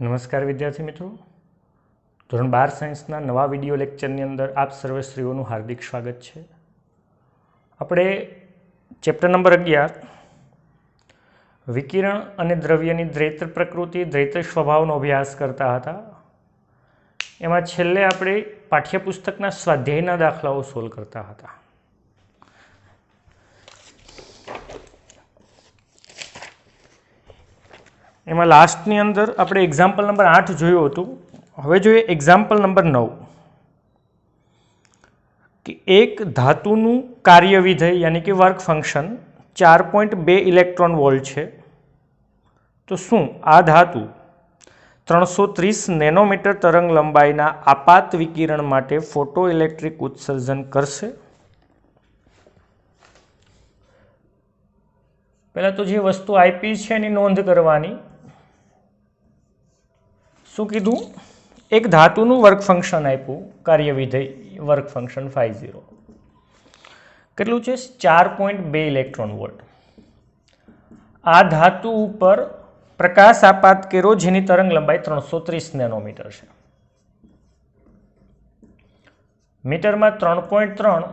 નમસ્કાર વિદ્યાર્થી મિત્રો, ધોરણ 12 સાયન્સના નવા વિડીયો લેક્ચરની અંદર આપ સર્વશ્રીઓનું હાર્દિક સ્વાગત છે. આપણે ચેપ્ટર નંબર 11 વિકિરણ અને દ્રવ્યની દ્વૈત પ્રકૃતિ દ્વૈત સ્વભાવનો અભ્યાસ કરતા હતા. એમાં છેલ્લે આપણે પાઠ્યપુસ્તકના સ્વાધ્યાયના દાખલાઓ સોલ્વ કરતા હતા. એમાં લાસ્ટની અંદર આપણે એક્ઝામ્પલ નંબર 8 જોયું હતું. હવે જોઈએ એક્ઝામ્પલ નંબર 9 કે એક ધાતુનું કાર્ય વિધેય યાની કે વર્ક ફંક્શન 4.2 ઇલેક્ટ્રોન વોલ્ટ છે. તો શું આ ધાતુ 330 નેનોમીટર તરંગ લંબાઈના આપાત વિકિરણ માટે ફોટો ઇલેક્ટ્રિક ઉત્સર્જન કરશે? પહેલાં તો જે વસ્તુ આપી છે એની નોંધ કરવાની. શું કીધું? એક ધાતુનું વર્ક ફંક્શન આપ્યું, કાર્ય વિધેય વર્ક ફંક્શન 50 કેટલું છે? 4.2 ઇલેક્ટ્રોન વોલ્ટ. આ ધાતુ ઉપર પ્રકાશ આપાત કર્યો જેની તરંગ લંબાઈ 330 નેનોમીટર છે. મીટરમાં 3.3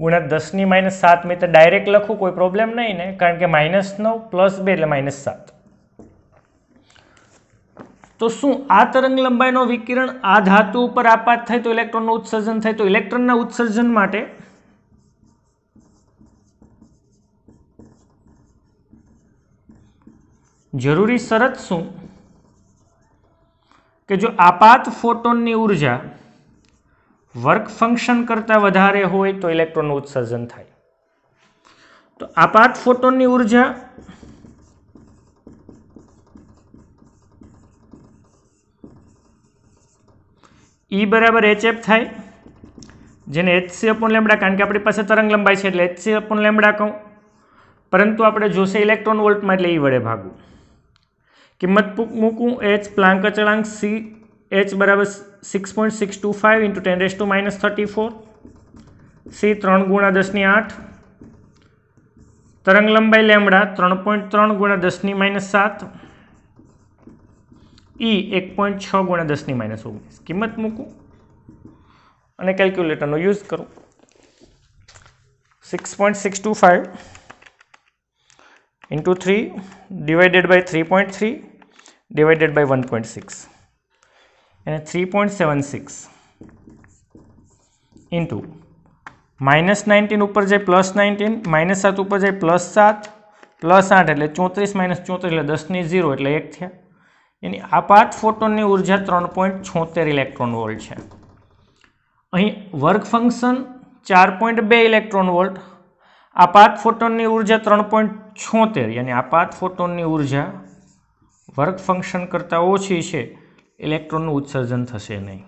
ગુણ્યા 10⁻7 મીટર. ડાયરેક્ટ લખું કોઈ પ્રોબ્લેમ નહીં ને, કારણ કે -9 + 2 એટલે -7. તો શું આ તરંગ લંબાઈનો વિકિરણ આ ધાતુ ઉપર આપાત થાય તો ઇલેક્ટ્રોનનું ઉત્સર્જન થાય? તો ઇલેક્ટ્રોનના ઉત્સર્જન માટે જરૂરી શરત શું કે જો આપાત ફોટોનની ઉર્જા વર્ક ફંક્શન કરતાં વધારે હોય તો ઇલેક્ટ્રોનનું ઉત્સર્જન થાય. તો આપાત ફોટોનની ઉર્જા E બરાબર HF થાય, જેને hc/λ, કારણ કે આપણી પાસે તરંગ લંબાઈ છે એટલે hc/λ કહું, પરંતુ આપણે જોશે ઇલેક્ટ્રોન વોલ્ટમાં એટલે E વડે ભાગવું. કિંમત મૂકું, H પ્લાન્ક અચળાંક, C H બરાબર 6.625 × 10⁻34, C 3 × 10⁸, તરંગ લંબાઈ લેમ્બડા 3.3 × 10⁻7, E 1.6 × 10⁻19. કિંમત મૂકું અને કેલ્ક્યુલેટરનો યુઝ કરું. 6.625 × 3 / 3.3 / 1.6 અને 3.76 ઇન્ટુ -19 ઉપર જાય +19, -7 ઉપર જાય +7, +8 એટલે 34 - 34 એટલે 10⁻0 એટલે 1 થયા. એની આપાત ફોટોનની ઉર્જા 3.76 ઇલેક્ટ્રોન વોલ્ટ છે. અહીં વર્ક ફંક્શન 4.2 ઇલેક્ટ્રોન વોલ્ટ, આપાત ફોટોનની ઉર્જા 3.76, યાની આપાત ફોટોનની ઉર્જા વર્ક ફંક્શન કરતાં ઓછી છે, ઇલેક્ટ્રોનનું ઉત્સર્જન થશે નહીં.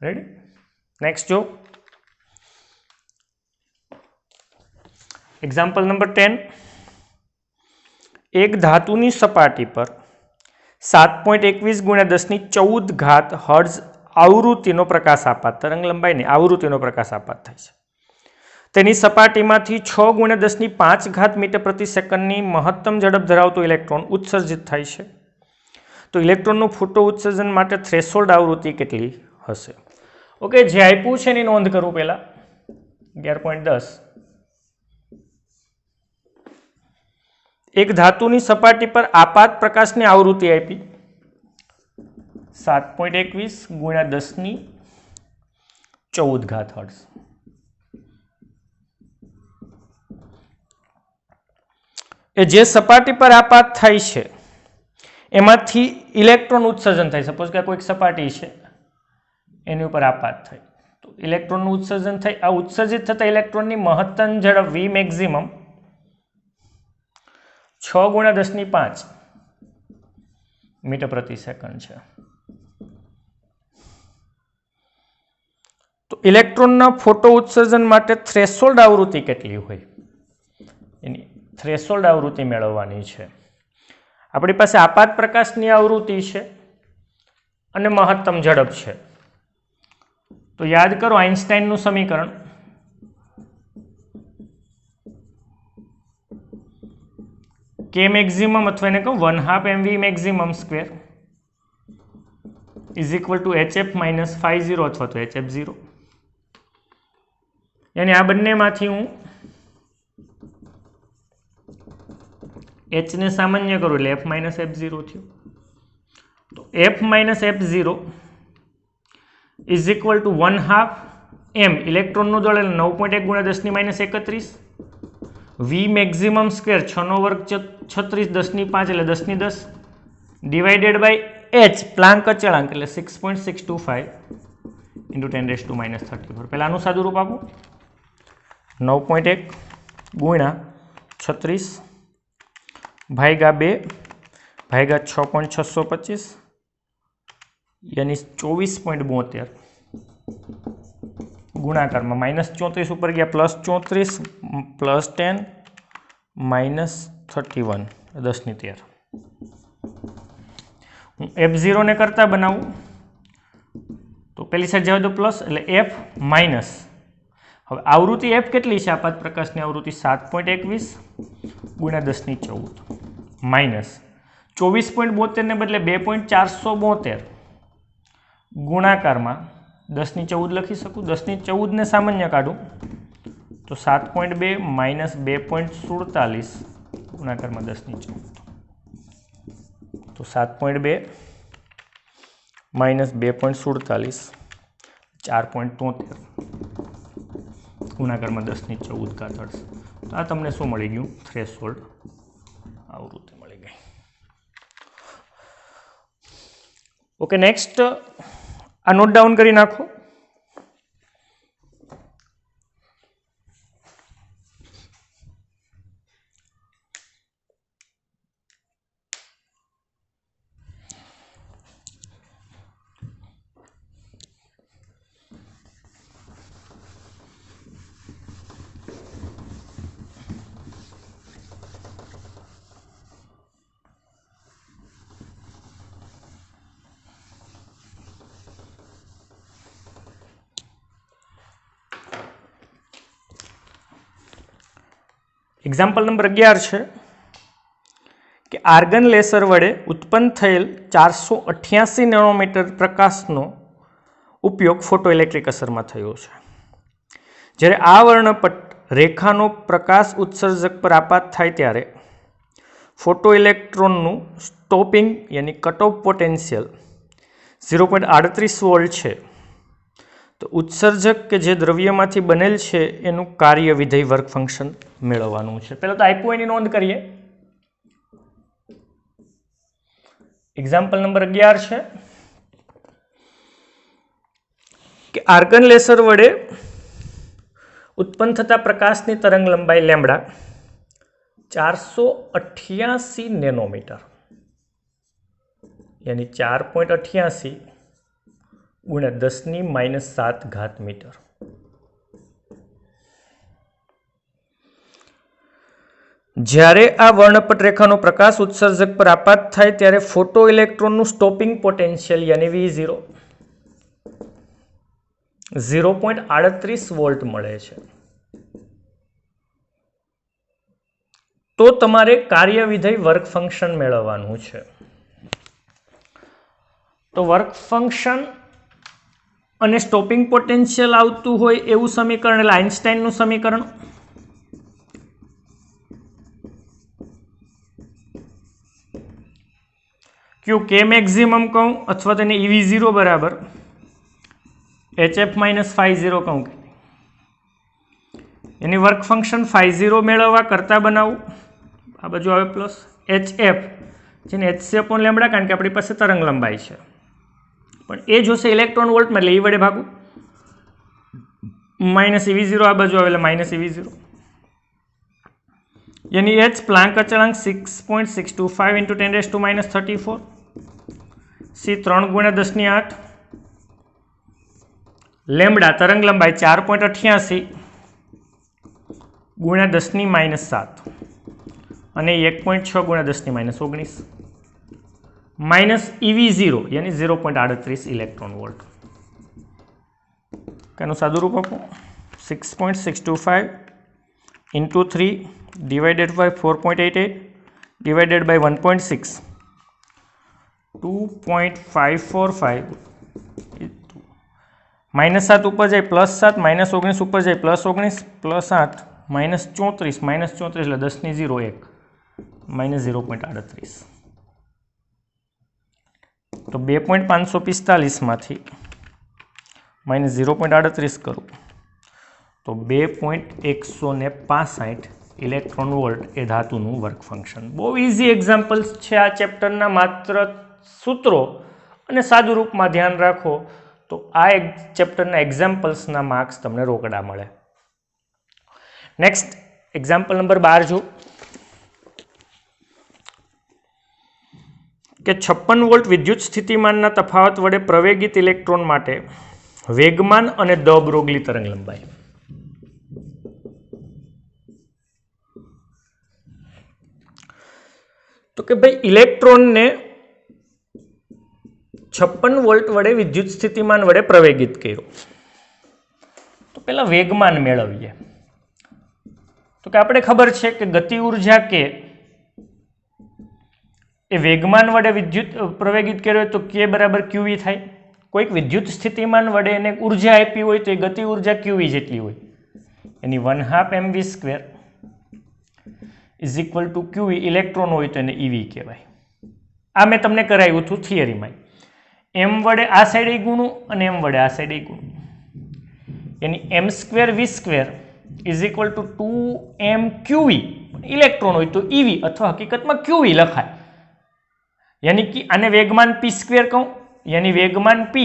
રેડી? નેક્સ્ટ જો એક્ઝામ્પલ નંબર 10. એક ધાતુની સપાટી પર 7.21 × 10⁻14 હર્ટ્ઝ આવૃત્તિનો પ્રકાશ આપાત, તરંગ લંબાઈની આવૃત્તિનો પ્રકાશ આપાત થાય છે. તેની સપાટીમાંથી 6 × 10⁵ મીટર પ્રતિ સેકન્ડની મહત્તમ ઝડપ ધરાવતો ઇલેક્ટ્રોન ઉત્સર્જિત થાય છે. તો ઇલેક્ટ્રોનનું ફોટો ઉત્સર્જન માટે થ્રેશોલ્ડ આવૃત્તિ કેટલી હશે? ઓકે, જે આપ્યું છે એની નોંધ કરું પહેલા. 11.10. એક ધાતુની સપાટી પર આપાત પ્રકાશની આવૃત્તિ આપી 7.21 × 10⁻14 હર્ટ્ઝ. એ જે સપાટી પર આપાત થાય છે એમાંથી ઇલેક્ટ્રોન ઉત્સર્જન થાય. સપોઝ કે કોઈક સપાટી છે એની ઉપર આપાત થાય તો ઇલેક્ટ્રોનનું ઉત્સર્જન થાય. આ ઉત્સર્જિત થતા ઇલેક્ટ્રોનની મહત્તમ ઝડપ V મેક્સિમમ 6 × 10⁵ મીટર પ્રતિ સેકન્ડ છે. તો ઇલેક્ટ્રોનના ફોટો ઉત્સર્જન માટે થ્રેશોલ્ડ આવૃત્તિ કેટલી હોય? એની થ્રેશોલ્ડ આવૃત્તિ મેળવવાની છે. આપણી પાસે આપાત પ્રકાશની આવૃત્તિ છે અને મહત્તમ ઝડપ છે. तो याद करो आइंस्टाइनનું समीकरण के मैक्सिमम अथवा एने कहूं 1/2 mv maximum square is equal to hf minus phi 0 अथवा तो hf 0 यानी आ बने मांथी हूँ h ने सामान्य करूँ એટલે f माइनस एफ 0 थयो तो f minus F 0 is equal to 1/2 m electron दળ એટલે 9.1 ગુણ્યા 10⁻31 v मैक्सिमम स्क्वेर 6 નો વર્ગ 36 10⁵ એટલે 10⁻10 डिवाइडेड बाय h प्लांक अचळांक એટલે 6.625 इंटू 10⁻34 पहला आनु सादु रूप आपो 9.1 गुण્યા 36 भाग्या 2 भाग्या 6.625 यानी 24.72 गुणाकार में -34 ऊपर गया +34 +10 -31 10⁻13 हूँ f0 ने करता बनाऊँ तो पहली साइड जाए तो प्लस एटले f माइनस हवे आवृत्ति f केटली छे आपात प्रकाशनी आवृत्ति 7.21 गुण્યા 10⁻14 माइनस 24.72 ने बदले 2.472 गुणाकार में 10⁻14 लखी सकूँ 10⁻14 ने सामान्य काढूँ तो 7.2 माइनस 2.47 गुणाकार में 10⁻14 तो 7.2 माइनस 2.47 4.73 गुणाकार में 10⁻14 का थर्ड तो आ तमने शू मळी गयुं थ्रेशोल्ड आवृत्ति मळी गई। ओके नेक्स्ट आ नोट डाउन करी नाखो। एक्जाम्पल नंबर 11 है कि आर्गन लेसर वडे उत्पन्न थयेल 488 नेनोमीटर प्रकाशनो उपयोग फोटोइलेक्ट्रिक असर में थयो छे। ज्यारे आ वर्णपट रेखानो प्रकाश उत्सर्जक पर आपात थाय त्यारे फोटोइलेक्ट्रॉननु स्टॉपिंग यानी कट ऑफ पोटेंशियल 0.38 वोल्ट है तो उत्सर्जक के जे द्रव्यमांथी बनेल छे एनु कार्य विधेय वर्क फंक्शन मेळववानुं छे। पहला तो आप्युं एनी नोंध करीए। एग्जाम्पल नंबर 11 है कि आर्गन लेसर वडे उत्पन्न थता प्रकाशनी तरंग लंबाई लेम्बडा 488 नेनोमीटर यानी 4.88 गुण્યા 10⁻7 घात मीटर। ज्यारे आ वर्णपट रेखानो प्रकाश उत्सर्जक पर आपात थाय त्यारे फोटो इलेक्ट्रॉननु स्टॉपिंग पोटेंशियल यानी V0 0.38 वोल्ट मळे छे। तो तमारे कार्य विधेय वर्क फंक्शन मेळववानुं छे। तो वर्क फंक्शन અને સ્ટોપિંગ પોટેન્શિયલ આવતું હોય એવું સમીકરણ એટલે આઇન્સ્ટાઈનનું સમીકરણ क्यों के मैक्सिमम कहूँ अथवा तेने EV0 बराबर HF माइनस फाई 0 कहूँ यानी वर्क फंक्शन फाई 0 मेळववा करता बनावू आ बाजू आवे प्लस HF जेने HC अपॉन लेम्बडा कारण के आपणी पासे तरंग लंबाई छे पण ए जोशे इलेक्ट्रॉन वोल्ट में એટલે એ વડે ભાગું माइनस EV0 आ बाजू आवे माइनस EV0 यानी H प्लांक अचळांक 6.625 इंटू 10⁻34 C 3 गुण્યા 10⁸ लेम्बडा तरंग लंबाई 4.88 गुण્યા 10⁻7 અને 1.6 गुण્યા 10⁻19 माइनस EV0 यानी 0.38 इलेक्ट्रॉन वोल्ट। કે એનું સાદું રૂપ આપો 6.625 into 3 divided by 4.88 divided by 1.6 2.545 -7 ऊपर जाए +7 -19 ऊपर जाए +19 +8 -34 એટલે 10 ની 0 1 -0.38 તો 2.545 માંથી -0.38 કરું તો 2.165 ઇલેક્ટ્રોન વોલ્ટ એ ધાતુનું વર્ક ફંક્શન. બહુ ઇઝી એક્ઝામ્પલ્સ છે આ ચેપ્ટરના. માત્ર સૂત્રો અને સાદું રૂપમાં ધ્યાન રાખો તો આ ચેપ્ટરના એક્ઝામ્પલ્સના માર્ક્સ તમને રોકડા મળે. નેક્સ્ટ એક્ઝામ્પલ નંબર 12 જો કે 56 વોલ્ટ વિદ્યુત સ્થિતિમાનના તફાવત વડે પ્રવેગિત ઇલેક્ટ્રોન માટે વેગમાન અને દ બ્રોગલી તરંગ લંબાઈ. તો કે ભાઈ ઇલેક્ટ્રોનને 56 વોલ્ટ વડે વિદ્યુત સ્થિતિમાન વડે પ્રવેગિત કર્યો. તો પહેલા વેગમાન મેળવીએ. તો કે આપણે ખબર છે કે ગતિ ઉર્જા કે એ વેગમાન વડે વિદ્યુત પ્રવેગિત કર્યો તો કે બરાબર QV થાય. કોઈક વિદ્યુત સ્થિતિમાન વડે એને ઉર્જા આપી હોય તો એ ગતિ ઉર્જા QV જેટલી હોય, એની 1/2 mv² is equal to QV. Electron હોય તો એને EV કહેવાય. આ મેં તમને કરાવ્યું હતું થિયરીમાં. m વડે આ સાઈડે ગુણું અને m વડે આ સાઈડે ગુણું, એની m²v² is equal to 2mQV. Electron હોય તો EV અથવા હકીકતમાં QV લખાય. યાની કે આને વેગમાન p² કહું, યાની વેગમાન p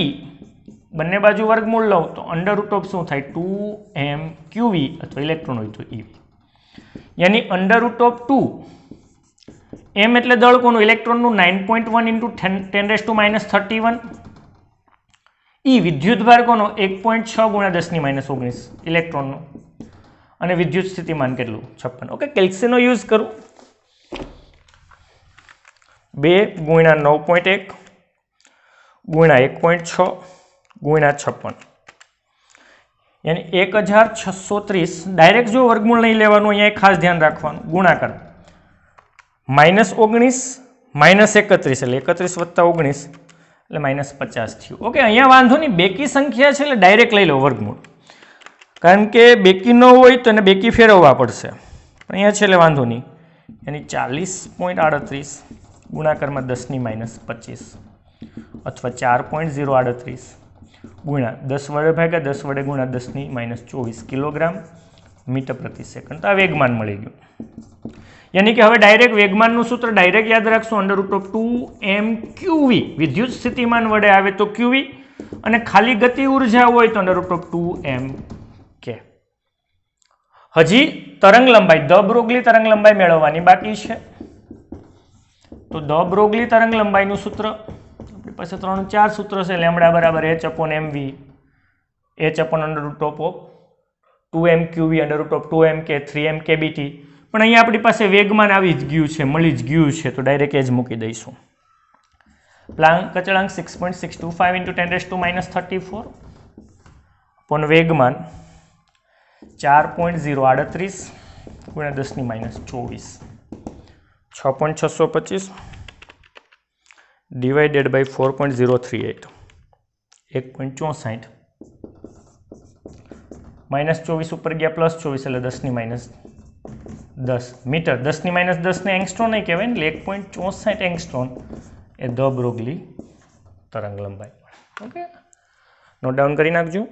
બંને બાજુ વર્ગમૂળ લઉં તો √ શું થાય 2mQV અથવા ઇલેક્ટ્રોન હોય તો EV. યાની √2 m એટલે દળ કોનું ઇલેક્ટ્રોનનું 9.1 × 10⁻31 e વિદ્યુત ભાર કોનો 1.6 × 10⁻19 ઇલેક્ટ્રોનનો અને વિદ્યુત સ્થિતિમાન કેટલું 56. ઓકે, કેલ્ક્યુલેશનનો યુઝ કરું 2 × 9.1 × 1.6 × 56 યાની 1630. ડાયરેક્ટ જો વર્ગમૂળ નહીં લેવાનું, અહીંયા ખાસ ધ્યાન રાખવાનું, ગુણાકાર -19 -31 એટલે 31 + 19 એટલે -50 થયું. ઓકે, અહીંયા વાંધો નહીં, બેકી સંખ્યા છે એટલે ડાયરેક્ટ લઈ લો વર્ગમૂળ, કારણ કે બેકી ન હોય તો એને બેકી ફેરવવા પડશે. અહીંયા છે એટલે વાંધો નહીં. એની 40.38 ગુણાકારમાં 10⁻25 અથવા 4.038 ગુણ્યા 10 વડે ભાગ્યા 10 વડે ગુણ્યા 10⁻24 કિલોગ્રામ મીટર પ્રતિ સેકન્ડ. તો આ વેગમાન મળી ગયું. યાની કે હવે ડાયરેક્ટ વેગમાનનું સૂત્ર ડાયરેક્ટ યાદ રાખશું, √2mQV. વિદ્યુત સ્થિતિમાન વડે આવે તો QV અને ખાલી ગતિ ઉર્જા હોય તો √2mK. હજી તરંગ લંબાઈ દ બ્રોગલી તરંગ લંબાઈ મેળવવાની બાકી છે. તો દ બ્રોગલી તરંગ લંબાઈનું સૂત્ર આપણી પાસે 3-4 સૂત્ર છે. લેમડા બરાબર h/mv, h/√2mQV, √2mK, 3mKBT. પણ અહીંયા આપણી પાસે વેગમાન આવી જ ગયું છે, મળી જ ગયું છે, તો ડાયરેક્ટ એ જ મૂકી દઈશું. પ્લાન્ક અચળાંક 6.625 × 10⁻34 પણ વેગમાન 4.038 × 10⁻24 6.625 ડિવાઇડેડ બાય 4.038 1.64 -24 ઉપર ગયા +24 એટલે 10⁻10 મીટર. 10⁻10 ને એંગસ્ટ્રોમ નહીં કહેવાય ને, એટલે 1.64 એંગસ્ટ્રોમ એ દ બ્રોગલી તરંગ લંબાઈ. ઓકે, નોટ ડાઉન કરી નાખજો.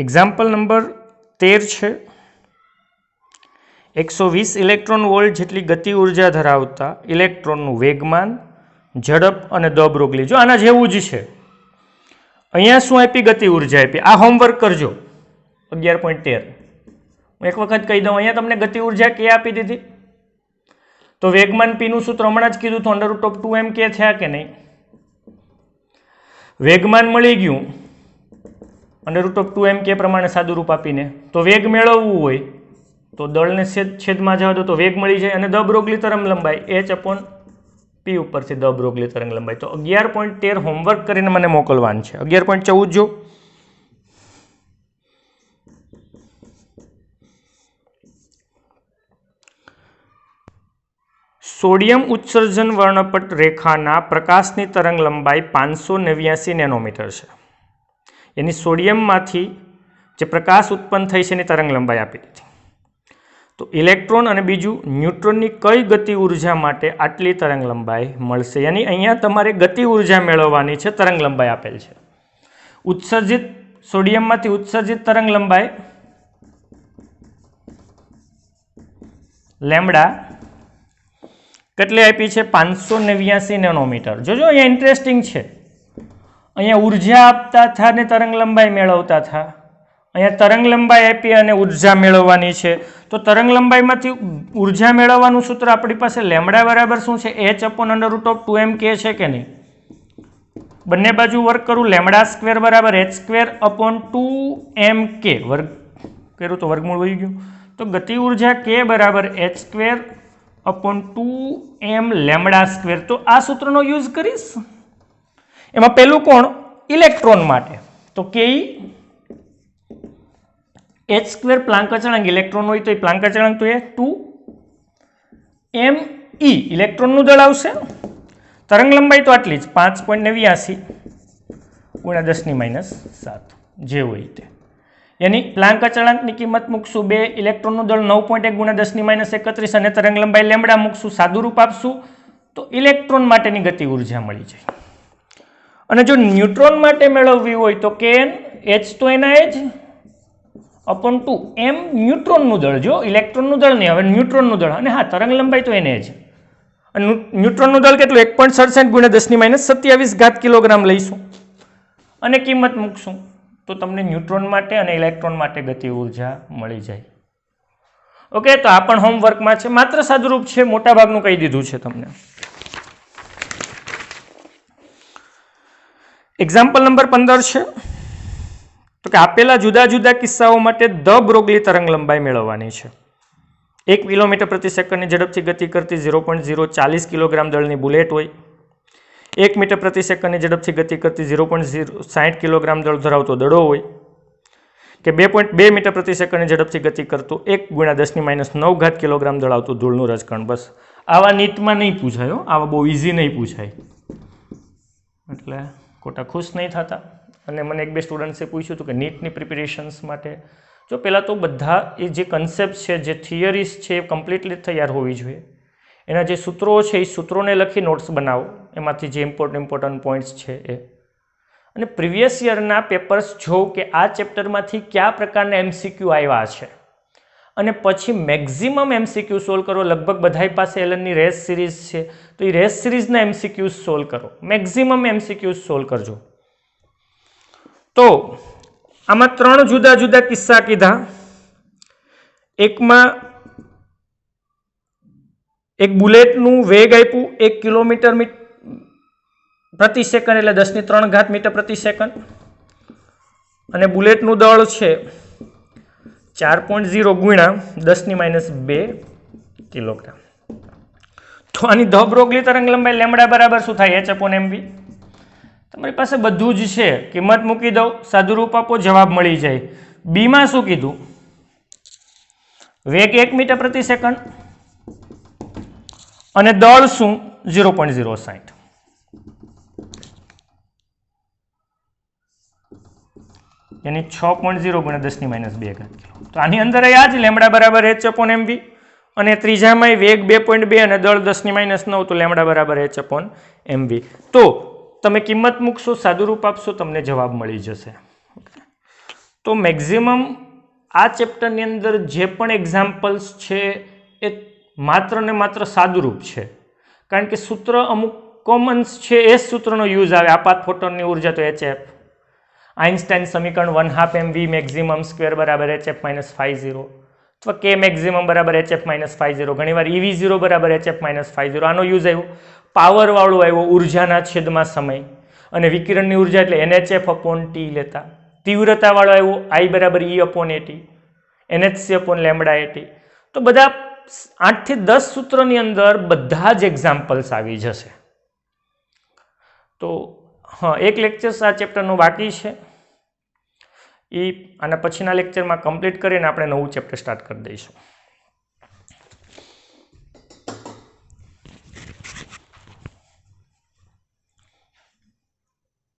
એક્ઝામ્પલ નંબર 13 છે 120 ઇલેક્ટ્રોન વોલ્ટ જેટલી ગતિ ઉર્જા ધરાવતા ઇલેક્ટ્રોનનું વેગમાન, ઝડપ અને દબરોગલી. જો આના જેવું જ છે. અહીંયા શું આપી? ગતિ ઉર્જા આપી. આ હોમવર્ક કરજો 11.13. હું એક વખત કહી દઉં, અહીંયા તમને ગતિ ઉર્જા કે આપી દીધી, તો વેગમાન p નું સૂત્ર હમણાં જ કીધું તો √2m કે થયા કે નહીં? વેગમાન મળી ગયું √2m કે પ્રમાણે સાદું રૂપ આપીને. તો વેગ મેળવવું હોય તો દળને છેદમાં જવા દો તો વેગ મળી જાય. અને દબરોગલી તરંગ લંબાઈ h/p ઉપરથી દબરોગલી તરંગ લંબાઈ. તો 11.13 હોમવર્ક કરીને મને મોકલવાનું છે. 11.14 જો સોડિયમ ઉત્સર્જન વર્ણપટ રેખાના પ્રકાશની તરંગ લંબાઈ 589 નેનોમીટર છે. એની સોડિયમમાંથી જે પ્રકાશ ઉત્પન્ન થઈ છે એની તરંગ લંબાઈ આપી દીધી. તો ઇલેક્ટ્રોન અને બીજું ન્યુટ્રોનની કઈ ગતિ ઉર્જા માટે આટલી તરંગ લંબાઈ મળશે? યાની અહીંયા તમારે ગતિ ઉર્જા મેળવવાની છે, તરંગ લંબાઈ આપેલ છે. ઉત્સર્જિત સોડિયમમાંથી ઉત્સર્જિત તરંગ લંબાઈ લેમ્ડા કેટલી આપી છે? 589 નેનોમીટર. જોજો અહીંયા ઇન્ટરેસ્ટિંગ છે. અહીંયા ઉર્જા આપતા થા ને તરંગ લંબાઈ મેળવતા થા. અહીંયા તરંગ લંબાઈ આપી અને ઉર્જા મેળવવાની છે. તો તરંગ લંબાઈમાંથી ઉર્જા મેળવવાનું સૂત્ર આપણી પાસે લેમ્ડા બરાબર શું છે? h/√2m કે છે કે નહીં? બંને બાજુ વર્ક કરું. લેમ્ડા સ્ક્વેર બરાબર h²/2m કે વર્ગ કર્યું તો વર્ગમૂળ વહી ગયું. તો ગતિ ઉર્જા k બરાબર h²/2m લેમ્ડા સ્ક્વેર. તો આ સૂત્રનો યુઝ કરીશ. એમાં પહેલું કોણ? ઇલેક્ટ્રોન માટે. તો કે h² પ્લાન્ક અચળાંક ઇલેક્ટ્રોન હોય તો એ પ્લાન્ક અચળાંક તો એ 2m e ઇલેક્ટ્રોનનું દળ આવશે. તરંગ લંબાઈ તો આટલી જ 5.89 × 10⁻7 જે હોય તે. યાની પ્લાન્ક અચળાંકની કિંમત મૂકશું 2, ઇલેક્ટ્રોનનું દળ 9.1 × 10⁻31 અને તરંગ લંબાઈ લેમ્ડા મૂકશું, સાદું રૂપ આપશું તો ઇલેક્ટ્રોન માટેની ગતિ ઉર્જા મળી જાય. અને જો ન્યુટ્રોન માટે મેળવવી હોય તો kn h તો એના જ /2m ન્યુટ્રોનનું દળ. જો ઇલેક્ટ્રોનનું દળ નહીં, હવે ન્યુટ્રોનનું દળ. અને હા, તરંગ લંબાઈ તો એને જ. અને ન્યુટ્રોનનું દળ કેટલું? 1.67 × 10⁻27 કિલોગ્રામ લઈશું અને કિંમત મૂકશું તો તમને ન્યુટ્રોન માટે અને ઇલેક્ટ્રોન માટે ગતિ ઉર્જા મળી જાય. ઓકે, તો આ પણ હોમવર્કમાં છે. માત્ર સાદુરૂપ છે, મોટા ભાગનું કહી દીધું છે તમને. એક્ઝામ્પલ નંબર 15 છે. તો કે આપેલા જુદા જુદા કિસ્સાઓ માટે દબરોગલી તરંગ લંબાઈ મેળવવાની છે. 1 કિલોમીટર પ્રતિ સેકન્ડની ઝડપથી ગતિ કરતી 0.040 કિલોગ્રામ દળની બુલેટ હોય, 1 મીટર પ્રતિ સેકન્ડની ઝડપથી ગતિ કરતી 0.060 કિલોગ્રામ દળ ધરાવતો દડો હોય, કે 2.2 મીટર પ્રતિ સેકન્ડની ઝડપથી ગતિ કરતું 1 × 10⁻9 કિલોગ્રામ દળ આવતું ધૂળનું રજકણ. બસ આવા નીટમાં નહીં પૂછાયો, આવા બહુ ઇઝી નહીં પૂછાય, એટલે ખોટા ખુશ નહીં થતા. અને મને 1-2 સ્ટુડન્ટ્સે પૂછ્યું હતું કે નીટની પ્રિપેરેશન્સ માટે જો પહેલાં તો બધા એ જે કન્સેપ્ટ છે, જે થિયરીઝ છે એ કમ્પ્લીટલી તૈયાર હોવી જોઈએ. એના જે સૂત્રો છે એ સૂત્રોને લખી નોટ્સ બનાવો, એમાંથી જે ઇમ્પોર્ટન્ટ પોઈન્ટ્સ છે એ. અને પ્રીવિયસ યરના પેપર્સ જોઉં કે આ ચેપ્ટરમાંથી કયા પ્રકારના MCQ આવ્યા છે અને પછી મેક્ઝિમમ MCQ સોલ્વ કરો. લગભગ બધાય પાસે એલનની રેસ સિરીઝ છે તો એ રેસ સિરીઝના MCQ સોલ્વ કરો, મેક્ઝિમમ MCQ સોલ્વ કરજો. તો આમાં 3 જુદા જુદા કિસ્સા કીધા. એકમાં એક બુલેટનું વેગ આપ્યું 1 કિલોમીટર પ્રતિ સેકન્ડ એટલે 10⁻³ મીટર પ્રતિ સેકન્ડ, અને બુલેટનું દળ છે 4.0 × 10⁻² કિલોગ્રામ. તો આની દબરોગલી તરંગ લંબાઈ લેમ્ડા બરાબર શું થાય? h/mv. તમારી પાસે બધું જ છે, કિંમત મૂકી દો, સાદુરૂપ આપો, જવાબ મળી જાય. બીમાં શું કીધું? વેગ 1 મીટર પ્રતિ સેકન્ડ અને દળ શું? 0.060. यानी 6.0 × 10⁻². તો આની અંદર આ જ લેમ્ડા બરાબર h/mv અને ત્રીજામાં વેગ 2.2 અને દળ 10⁻9, તો લેમ્ડા બરાબર h/mv. તો તમે કિંમત મૂકશો, સાદુરૂપ આપશો, તમને જવાબ મળી જશે. તો મેક્સિમમ આ ચેપ્ટરની અંદર જે પણ એક્ઝામ્પલ્સ છે એ માત્ર ને માત્ર સાદુરૂપ છે, કારણ કે સૂત્ર અમુક કોમન્સ છે એ જ સૂત્રનો યુઝ આવે. આપાત ફોટોનની ઉર્જા તો HF, આઇન્સ્ટાઇન સમીકરણ 1/2 mv મેક્સિમમ સ્ક્વેર બરાબર HF માઇનસ 50, અથવા કે મેક્સિમમ બરાબર HF માઇનસ 50, ઘણીવાર EV0 બરાબર HF માઇનસ 50. આનો યુઝ આવ્યો. પાવરવાળો આવ્યો ઉર્જાના છેદમાં સમય, અને વિકિરણની ઉર્જા એટલે NHF અપોન T લેતા. તીવ્રતાવાળો આવ્યો I બરાબર E upon AT, NHC upon lambda AT. તો બધા 8 થી 10 સૂત્રની અંદર બધા જ એક્ઝામ્પલ્સ આવી જશે. તો હા, એક લેક્ચર્સ આ ચેપ્ટરનું બાકી છે, એ આના પછીના લેક્ચરમાં કમ્પ્લીટ કરીને આપણે નવું ચેપ્ટર સ્ટાર્ટ કરી દઈશું.